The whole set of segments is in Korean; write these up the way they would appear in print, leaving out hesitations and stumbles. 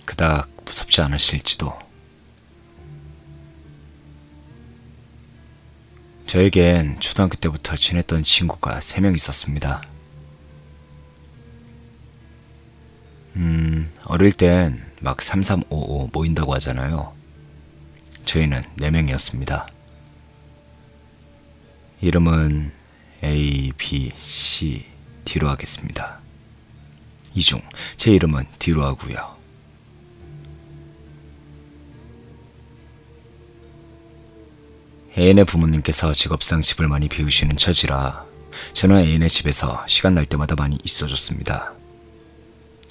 그닥 무섭지 않으실지도. 저에겐 초등학교 때부터 친했던 친구가 3명 있었습니다. 어릴 땐 막 3355 모인다고 하잖아요. 저희는 4명이었습니다. 이름은 A, B, C, D로 하겠습니다. 이 중 제 이름은 D로 하고요. 애인의 부모님께서 직업상 집을 많이 비우시는 처지라 저는 애인의 집에서 시간 날 때마다 많이 있어줬습니다.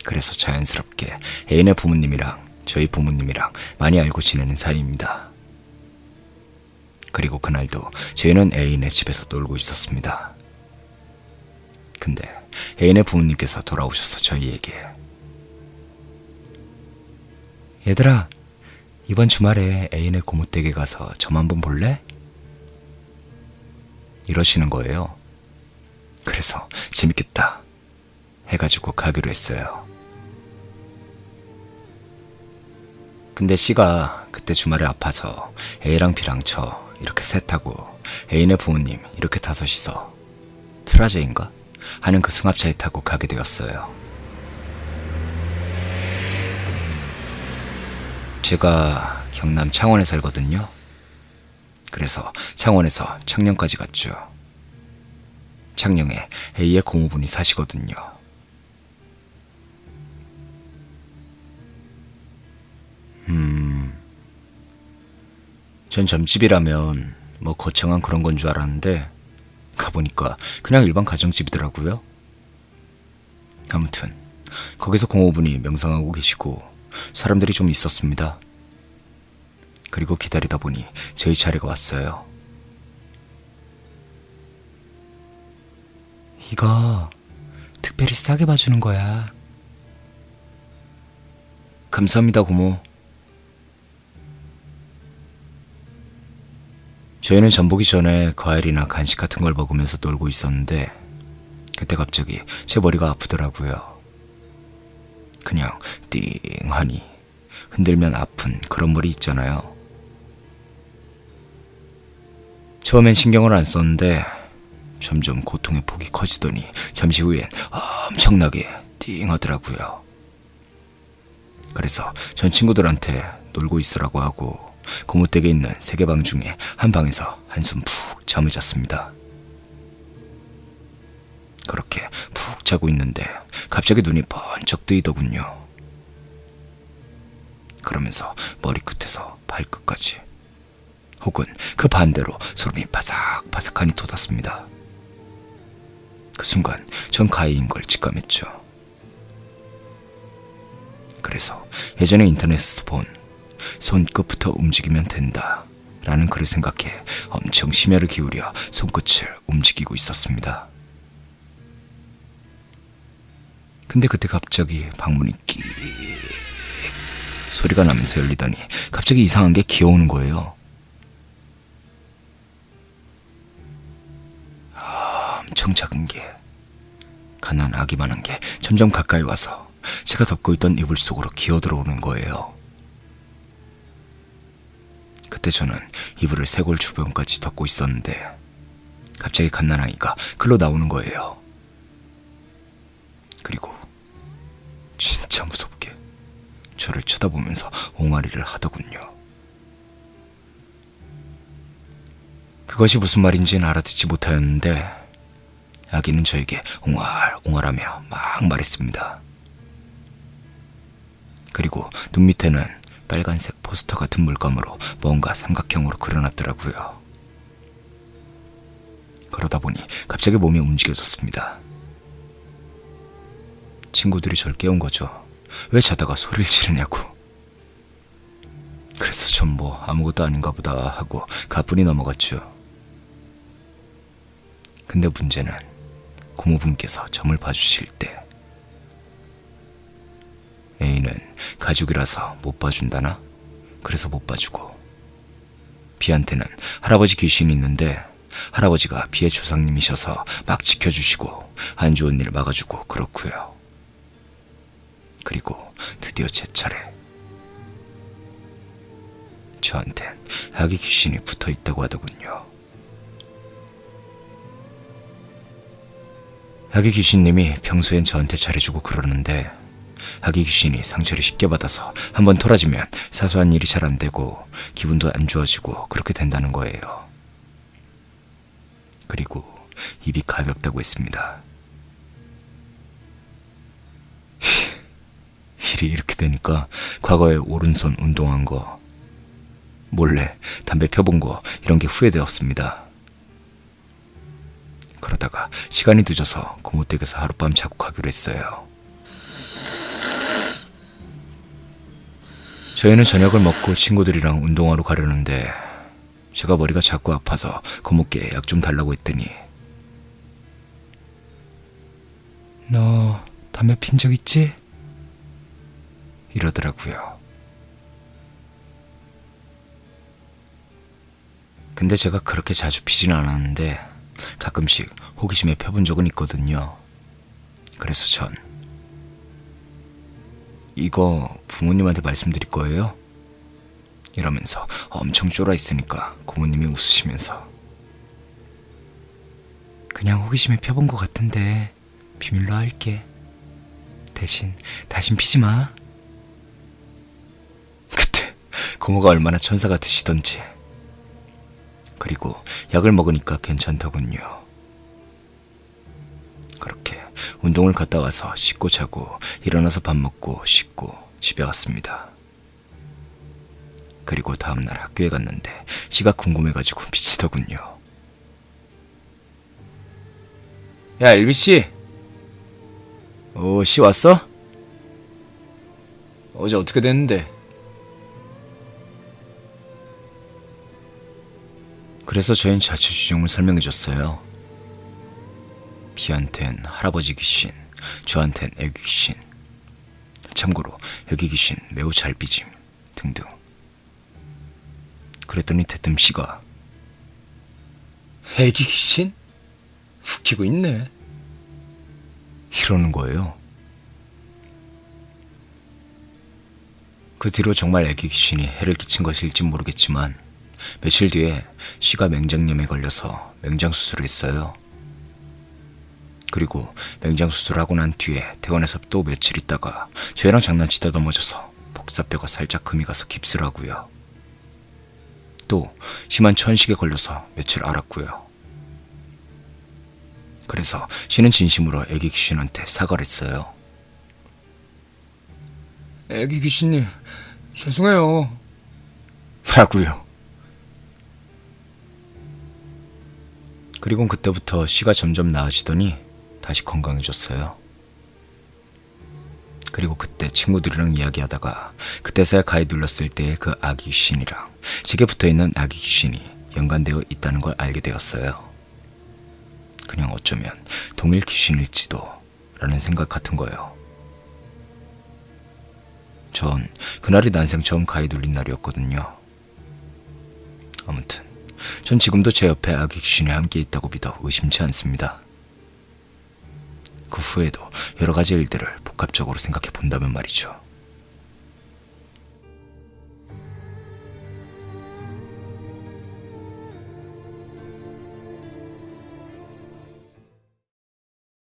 그래서 자연스럽게 애인의 부모님이랑 저희 부모님이랑 많이 알고 지내는 사이입니다. 그리고 그날도 저희는 애인의 집에서 놀고 있었습니다. 근데 애인의 부모님께서 돌아오셔서 저희에게 얘들아, 이번 주말에 애인의 고모댁에 가서 점 한번 볼래? 이러시는 거예요. 그래서 재밌겠다 해가지고 가기로 했어요. 근데 C가 그때 주말에 아파서 A랑 B랑 저 이렇게 셋하고 애인의 부모님 이렇게 5이서 트라제인가? 하는 그 승합차에 타고 가게 되었어요. 제가 경남 창원에 살거든요. 그래서 창원에서 창녕까지 갔죠. 창녕에 A의 고모분이 사시거든요. 전 점집이라면 뭐 거창한 그런 건 줄 알았는데 가보니까 그냥 일반 가정집이더라고요. 아무튼 거기서 고모분이 명상하고 계시고 사람들이 좀 있었습니다. 그리고 기다리다 보니 저희 차례가 왔어요. 이거 특별히 싸게 봐주는 거야. 감사합니다, 고모. 저희는 전 보기 전에 과일이나 간식 같은 걸 먹으면서 놀고 있었는데 그때 갑자기 제 머리가 아프더라고요. 그냥 띵하니 흔들면 아픈 그런 머리 있잖아요. 처음엔 신경을 안 썼는데 점점 고통의 폭이 커지더니 잠시 후엔 엄청나게 띵하더라고요. 그래서 전 친구들한테 놀고 있으라고 하고 고모댁에 있는 3개 방 중에 한 방에서 한숨 푹 잠을 잤습니다. 그렇게 푹 자고 있는데 갑자기 눈이 번쩍 뜨이더군요. 그러면서 머리끝에서 발끝까지 혹은 그 반대로 소름이 바삭바삭하니 돋았습니다. 그 순간 전 가해인 걸 직감했죠. 그래서 예전에 인터넷에서 본 손끝부터 움직이면 된다 라는 글을 생각해 엄청 심혈을 기울여 손끝을 움직이고 있었습니다. 근데 그때 갑자기 방문이 끼익 소리가 나면서 열리더니 갑자기 이상한 게 기어오는 거예요. 엄청 작은 게, 가난 아기만한 게 점점 가까이 와서 제가 덮고 있던 이불 속으로 기어들어오는 거예요. 그때 저는 이불을 쇄골 주변까지 덮고 있었는데 갑자기 갓난아기가 글로 나오는 거예요. 그리고 진짜 무섭게 저를 쳐다보면서 옹알이를 하더군요. 그것이 무슨 말인지는 알아듣지 못하였는데 아기는 저에게 옹알옹알하며 막 말했습니다. 그리고 눈 밑에는 빨간색 포스터 같은 물감으로 뭔가 삼각형으로 그려놨더라고요. 그러다 보니 갑자기 몸이 움직여졌습니다. 친구들이 절 깨운 거죠. 왜 자다가 소리를 지르냐고. 그래서 전 뭐 아무것도 아닌가 보다 하고 가뿐히 넘어갔죠. 근데 문제는 고모분께서 점을 봐주실 때 A는 가족이라서 못 봐준다나? 그래서 못 봐주고, B한테는 할아버지 귀신이 있는데 할아버지가 B의 조상님이셔서 막 지켜주시고 안 좋은 일 막아주고 그렇고요. 그리고 드디어 제 차례. 저한텐 아기 귀신이 붙어 있다고 하더군요. 아기 귀신님이 평소엔 저한테 잘해주고 그러는데 아기 귀신이 상처를 쉽게 받아서 한번 토라지면 사소한 일이 잘 안 되고 기분도 안 좋아지고 그렇게 된다는 거예요. 그리고 입이 가볍다고 했습니다. 일이 이렇게 되니까 과거에 오른손 운동한 거, 몰래 담배 펴본 거 이런 게 후회되었습니다. 그러다가 시간이 늦어서 고모댁에서 하룻밤 자고 가기로 했어요. 저희는 저녁을 먹고 친구들이랑 운동하러 가려는데 제가 머리가 자꾸 아파서 고모께 약 좀 달라고 했더니 너 담배 핀 적 있지? 이러더라고요. 근데 제가 그렇게 자주 피진 않았는데 가끔씩 호기심에 펴본 적은 있거든요. 그래서 전 이거 부모님한테 말씀드릴 거예요? 이러면서 엄청 쫄아 있으니까 고모님이 웃으시면서 그냥 호기심에 펴본 것 같은데 비밀로 할게. 대신 다신 피지 마. 그때 고모가 얼마나 천사 같으시던지. 그리고 약을 먹으니까 괜찮더군요. 그렇게 운동을 갔다 와서 씻고 자고 일어나서 밥 먹고 씻고 집에 왔습니다. 그리고 다음날 학교에 갔는데 시가 궁금해가지고 미치더군요. 야, 엘비씨. 시 왔어? 어제 어떻게 됐는데? 그래서 저희는 자초지종을 설명해줬어요. 비한텐 할아버지 귀신, 저한텐 애기 귀신. 참고로 애기 귀신 매우 잘 삐짐 등등. 그랬더니 대뜸 씨가 애기 귀신? 웃기고 있네. 이러는 거예요. 그 뒤로 정말 애기 귀신이 해를 끼친 것일진 모르겠지만 며칠 뒤에 씨가 맹장염에 걸려서 맹장 수술을 했어요. 그리고 맹장 수술하고 난 뒤에 퇴원해서 또 며칠 있다가 저희랑 장난치다 넘어져서 복사뼈가 살짝 금이 가서 깁스를 하고요. 또 심한 천식에 걸려서 며칠 앓았고요. 그래서 씨는 진심으로 애기 귀신한테 사과를 했어요. 애기 귀신님, 죄송해요. 라고요. 그리고 그때부터 씨가 점점 나아지더니 다시 건강해졌어요. 그리고 그때 친구들이랑 이야기하다가 그때서야 가위 눌렀을 때의 그 아기 귀신이랑 제게 붙어있는 아기 귀신이 연관되어 있다는 걸 알게 되었어요. 그냥 어쩌면 동일 귀신일지도 라는 생각 같은 거예요. 전 그날이 난생 처음 가위 눌린 날이었거든요. 아무튼 전 지금도 제 옆에 아기 귀신이 함께 있다고 믿어 의심치 않습니다. 그 후에도 여러 가지 일들을 복합적으로 생각해 본다면 말이죠.